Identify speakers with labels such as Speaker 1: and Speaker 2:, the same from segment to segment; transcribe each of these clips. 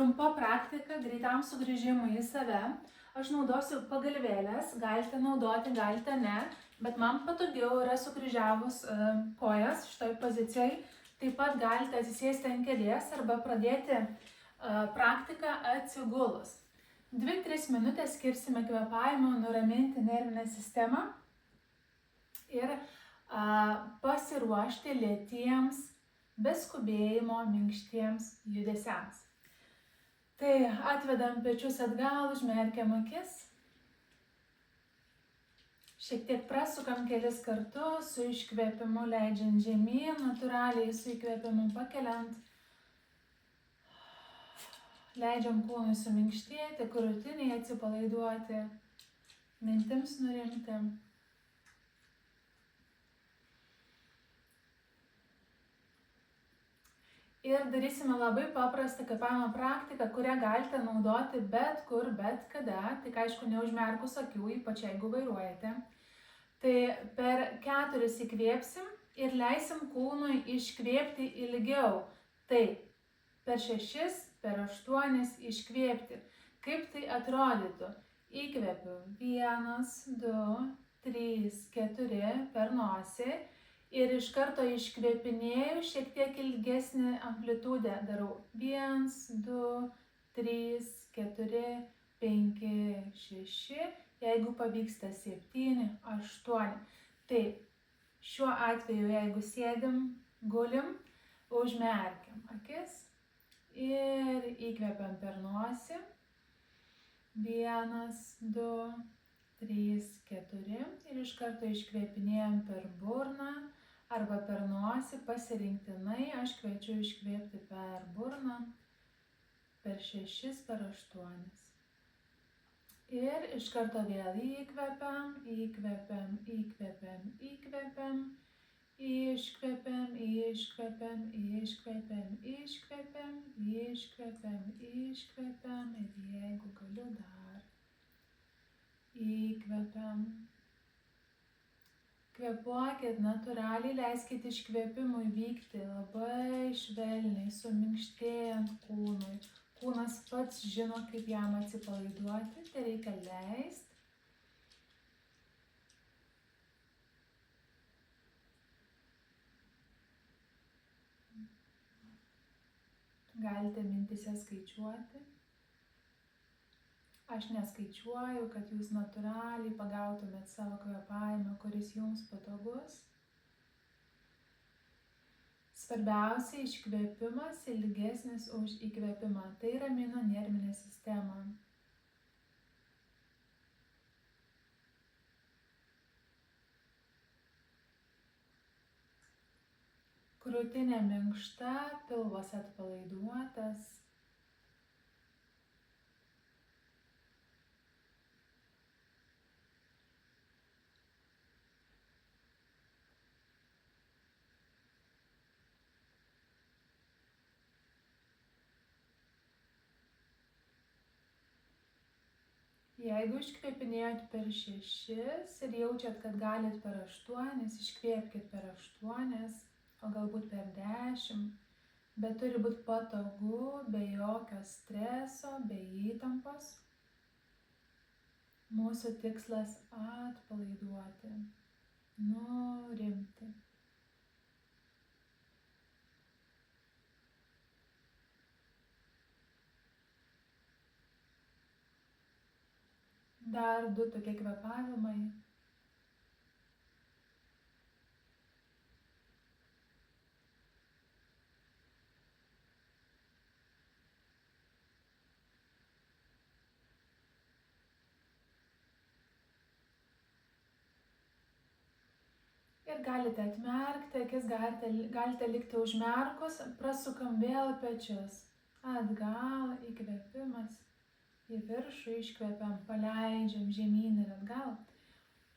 Speaker 1: Trumpa praktika greitam sugrįžimui į save. Aš naudosiu pagalvėlės, galite naudoti, galite ne, bet man patogiau yra sukryžiavus kojas šitoj pozicijai. Taip pat galite atsisėsti ant kėdės arba pradėti praktiką atsigulus. 2-3 minutės skirsime kvėpavimui nuraminti nervinę sistemą ir pasiruošti lėtiems, be skubėjimo, minkštiems judesiams. Tai atvedam pečius atgal, užmerkiam akis. Šiek tiek prasukam kelis kartus, su iškvėpimu leidžiant žemyn, natūraliai su įkvėpimu pakeliant. Leidžiam kūnui suminkštėti, krūtiniai atsipalaiduoti, mintims nurimti. Ir darysime labai paprastą kvėpavimo praktiką, kurią galite naudoti bet kur, bet kada, tik aišku neužmerkus akių, ypač jeigu vairuojate. Tai per 4 įkvėpsim ir leisim kūnui iškvėpti ilgiau. Tai per 6, per 8 iškvėpti. Kaip tai atrodytų? Įkvėpiu 1, 2, 3, 4 per nosį. Ir iš karto iškvėpinėju, šiek tiek ilgesnį amplitudę darau. 1, 2, 3, 4, 5, 6, jeigu pavyksta 7, 8. Taip, šiuo atveju, jeigu sėdim, gulim, užmerkiam akis ir įkvepiam per nosį. 1, 2, 3, 4 ir iš karto iškvėpinėjam per burną. Arba per nosį pasirinktinai, aš kviečiu iškvėpti per burną, per 6, per 8. Ir iš karto vėl įkvepiam, įkvepiam, įkvepiam, įkvepiam, iškvepiam, iškvepiam, iškvepiam, iškvepiam, iškvepiam, iškvepiam ir jeigu galiu dar, įkvepiam. Kvėpuokit natūraliai, leiskit iškvėpimui vykti labai švelniai, suminkštėjant kūnui. Kūnas pats žino, kaip jam atsipalaiduoti, tai reikia leisti. Galite mintyse skaičiuoti. Aš neskaičiuoju, kad jūs natūraliai pagautumėt savo kvėpavimą, kuris jums patogus. Svarbiausia, iškvėpimas ilgesnis už įkvėpimą. Tai ramina nervinę sistemą. Krūtinė minkšta, pilvas atpalaiduotas. Jeigu iškvėpinėjot per 6 ir jaučiat, kad galit per 8, iškvėpkit per 8, o galbūt per 10, bet turi būti patogu, be jokio streso, be įtampos. Mūsų tikslas atpalaiduoti, nurimti. Dar 2 tokie kvėpavimai. Ir galite atmerkti akis, galite likti užmerkus, prasukam vėl pečius. Atgal, įkvėpimas. Į viršų iškvepiam, paleidžiam žemyn ir atgal.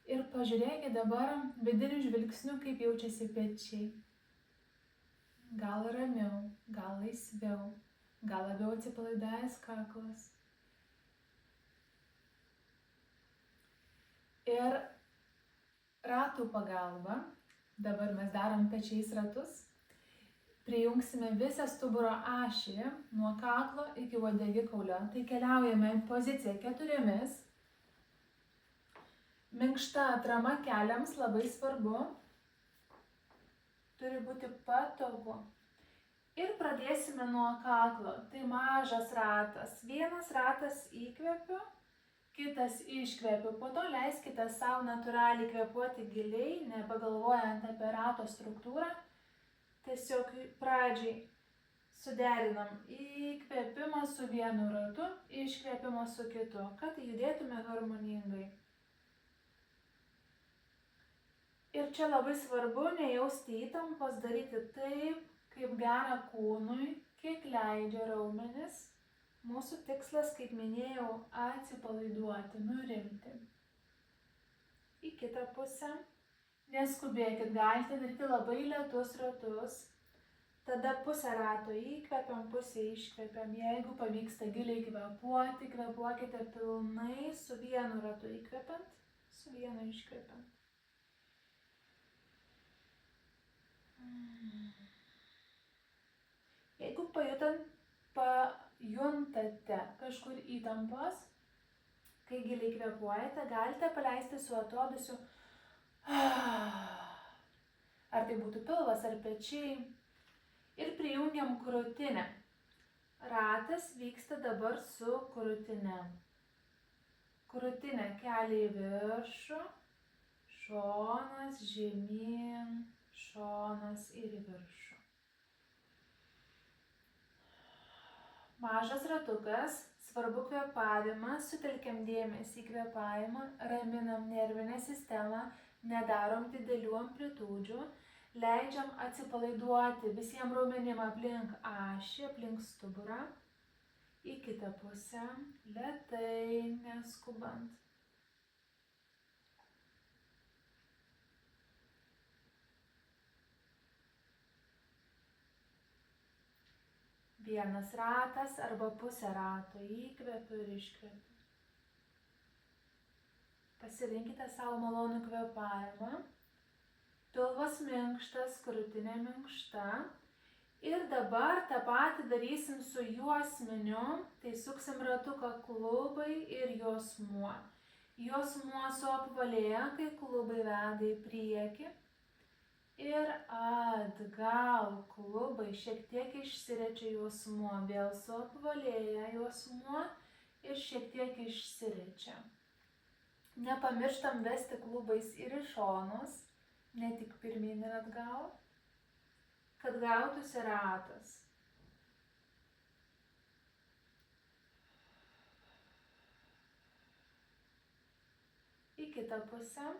Speaker 1: Ir pažiūrėkit dabar vidiniu žvilgsniu, kaip jaučiasi pečiai. Gal ramiau, gal laisviau, gal labiau atsipalaidavęs kaklas. Ir ratų pagalba, dabar mes darom pečiais ratus, Prijungsime visą stuburo ašį nuo kaklo iki uodegikaulio. Tai keliaujame į poziciją 4. Minkšta atrama keliams labai svarbu. Turi būti patogu. Ir pradėsime nuo kaklo. Tai mažas ratas. Vienas ratas įkvepiu, kitas iškvepiu. Po to leiskite savo natūraliai kvėpuoti giliai, nepagalvojant apie rato struktūrą. Tiesiog pradžiai suderinam įkvėpimą su vienu ratu, iškvėpimą su kitu, kad judėtume harmoningai. Ir čia labai svarbu nejausti įtampos, daryti taip, kaip gera kūnui, kiek leidžia raumenis. Mūsų tikslas, kaip minėjau, atsipalaiduoti, nurimti. Į kitą pusę. Neskubėkit, galite daryti labai lėtus ratus. Tada pusę rato įkvepiam, pusę iškvepiam. Jeigu pavyksta giliai kvėpuoti, kvėpuokite pilnai su vienu ratu įkvepiant, su vienu iškvepiant. Jeigu pajuntate kažkur įtampos, kai giliai kvėpuojate, galite paleisti su atodusiu. Ar tai būtų pilvas ar pečiai. Ir prijungiam krūtinę. Ratas vyksta dabar su krūtine. Krūtinė kelia į viršų, šonas žemyn, šonas ir į viršų. Mažas ratukas, svarbu kvėpavimas, sutelkiam dėmesį į kvėpavimą, raminam nervinę sistemą, nedarom didelių amplitudžių, leidžiam atsipalaiduoti visiems raumenim aplink ašį, aplink stuburą, į kitą pusę, lėtai, neskubant. Vienas ratas arba pusė rato, įkvepiu ir iškvepiu. Pasirinkite savo malonų kvėpavimą. Pilvas minkštas, krūtinė minkšta. Ir dabar tą patį darysim su juosmeniu. Tai suksim ratuką klubai ir juosmuo. Juosmuo suapvalėja, kai klubai veda į priekį. Ir atgal klubai šiek tiek išsiriečia juosmuo. Vėl suapvalėja juosmuo ir šiek tiek išsiriečia. Nepamirštam vesti klubais ir į šonus, ne tik pirmyn ir atgal, kad gautųsi ratas. Į kitą pusę.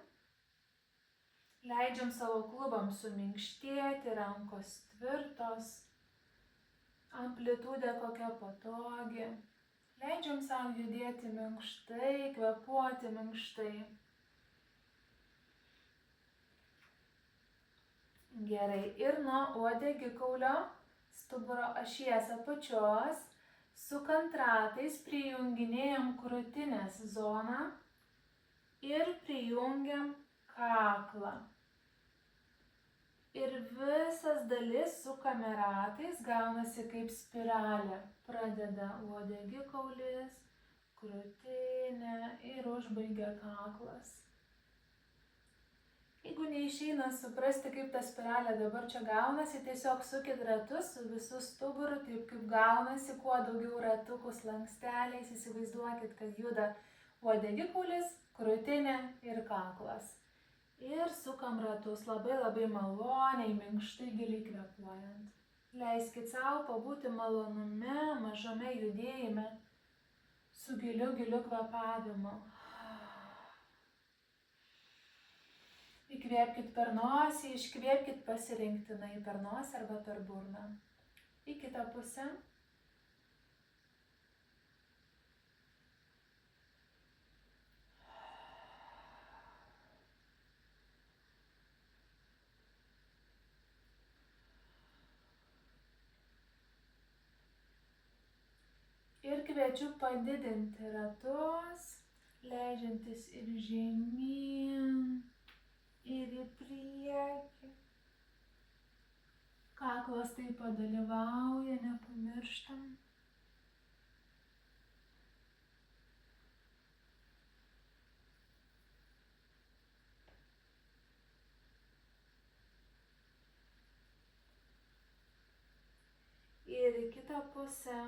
Speaker 1: Leidžiam savo klubams suminkštėti, rankos tvirtos, amplitudė kokia patogi. Leidžiam savo judėti minkštai, kvėpuoti minkštai. Gerai. Ir nuo uodegikaulio stuburo ašies apačios sukant ratais prijunginėjam krūtinės zoną ir prijungiam kaklą. Ir visas dalis sukame ratais, gaunasi kaip spiralė. Pradeda uodegikaulis, krūtinė ir užbaigia kaklas. Jeigu neišeina suprasti, kaip ta spiralė dabar čia gaunasi, tiesiog sukit ratus su visu stuburu, taip kaip gaunasi, kuo daugiau ratukų slanksteliais, įsivaizduokit, kad juda uodegikaulis, krūtinė ir kaklas. Ir sukam ratus labai maloniai, minkštai, giliai kvėpuojant. Leiskit savo pabūti malonume, mažame judėjime, su giliu kvėpavimu. Įkvėpkit per nosį, iškvėpkit pasirinktinai per nosį arba per burną. Į kitą pusę. Ir kviečiu padidinti ratus, leidžiantis ir žemyn, ir į priekį. Kaklas taip pat dalyvauja, nepamirštam. Ir į kitą pusę.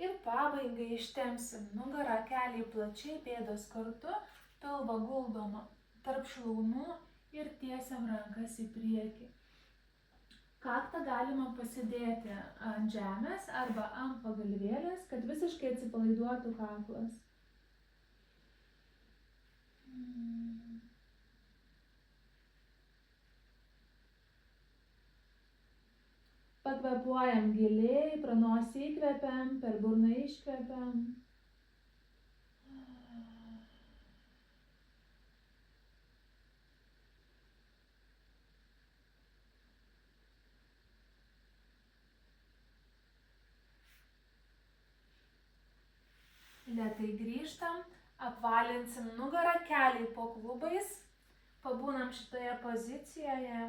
Speaker 1: Ir pabaigai ištempsim nugarą, keliai plačiai, pėdos kartu, pilvą guldom tarp šlaunų ir tiesiam rankas į priekį. Kaktą galima pasidėti ant žemės arba ant pagalvėlės, kad visiškai atsipalaiduotų kaklas. Pakvėpuojam giliai, pro nosį įkvepiam, per burną iškvepiam. Lėtai grįžtam, apvalinsim nugarą, keliai po klubais, pabūnam šitoje pozicijoje.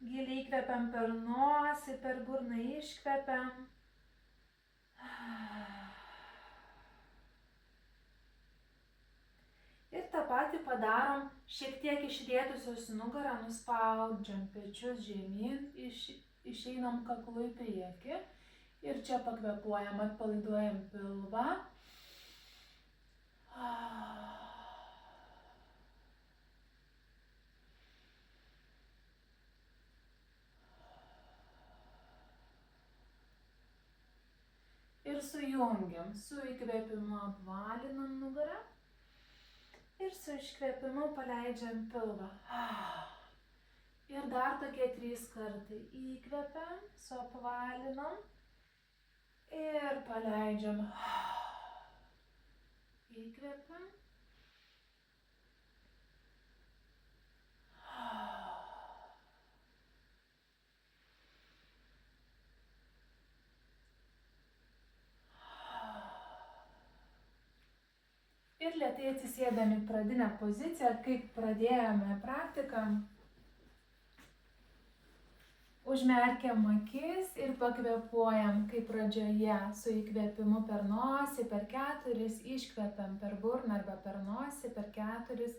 Speaker 1: Giliai įkvepiam per nosį, per burną iškvepiam. Ir tą patį padarom šiek tiek išrietusios nugarą, nuspaudžiam pečius žemyn, išeinam kaklu į priekį. Ir čia pakvėpuojam, atpalaiduojam pilvą. Ir sujungiam, su įkvėpimu apvalinam nugarą ir su iškvėpimu paleidžiam pilvą. Ir dar tokie 3 kartai. Įkvepiam, su apvalinam ir paleidžiam. Įkvepiam. Ir lėtai atsisėdami į pradinę poziciją, kaip pradėjome praktiką, užmerkiam akis ir pakvėpuojam, kaip pradžioje, su įkvėpimu per nosį, per 4, iškvepiam per burną arba per nosį, per 4,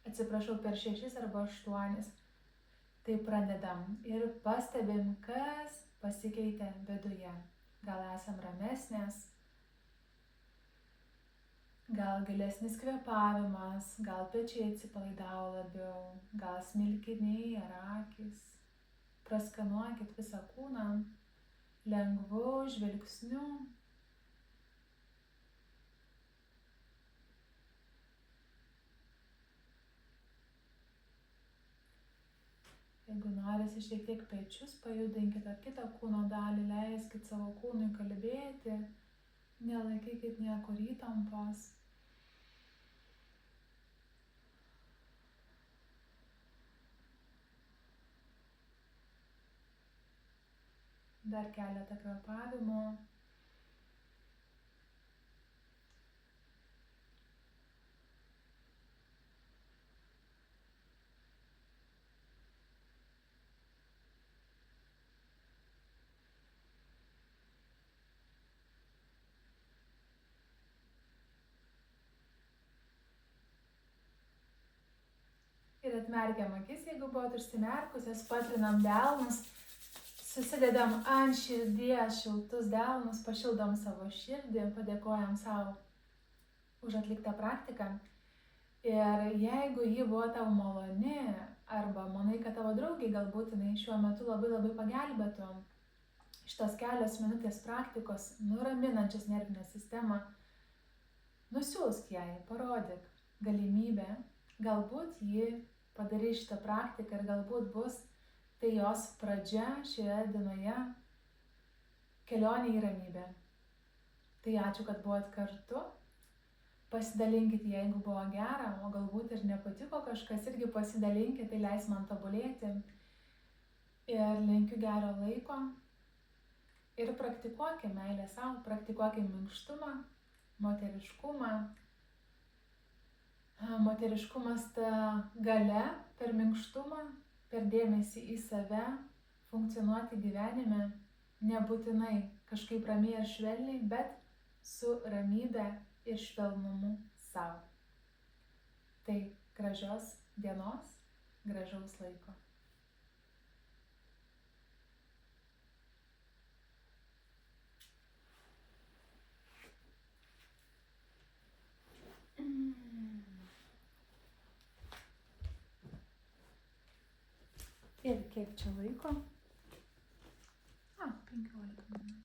Speaker 1: per 6 arba 8. Tai pradedam ir pastebim, kas pasikeitė viduje. Gal esam ramesnės, gal gilesnis kvėpavimas, gal pečiai atsipalaidavo labiau, gal smilkiniai ar akys. Praskanuokit visą kūną lengvu žvilgsniu. Jeigu norisi šiek tiek pečius, pajudinkit ar kitą kūno dalį, leiskit savo kūnui kalbėti, nelaikykit niekur įtampos. Dar keletą kvėpavimų. Ir atmerkiam akis, jeigu buvot užsimerkusios, patrinam delnus. Susidedam ant širdies šiltus delnus, pašildom savo širdį, padėkojam savo už atliktą praktiką. Ir jeigu ji buvo tau maloni, arba manai, kad tavo draugiai galbūt jinai šiuo metu labai pagelbėtų, šitos kelios minutės praktikos, nuraminančios nervinę sistemą, nusiųsk jai, parodyk galimybę, galbūt ji padarys šitą praktiką ir galbūt bus tai jos pradžia šioje dienoje kelionė į ramybę. Tai ačiū, kad buvot kartu. Pasidalinkit, jeigu buvo gera, o galbūt ir nepatiko kažkas, irgi pasidalinkit, tai leis man tobulėti. Ir linkiu gero laiko. Ir praktikuokim meilę savo, praktikuokim minkštumą, moteriškumą. Moteriškumas ta galia per minkštumą, per dėmesį į save, funkcionuoti gyvenime, nebūtinai kažkaip ramiai ar švelniai, bet su ramybe ir švelnumu savo. Tai gražios dienos, gražaus laiko. Ir kiek čia laiko?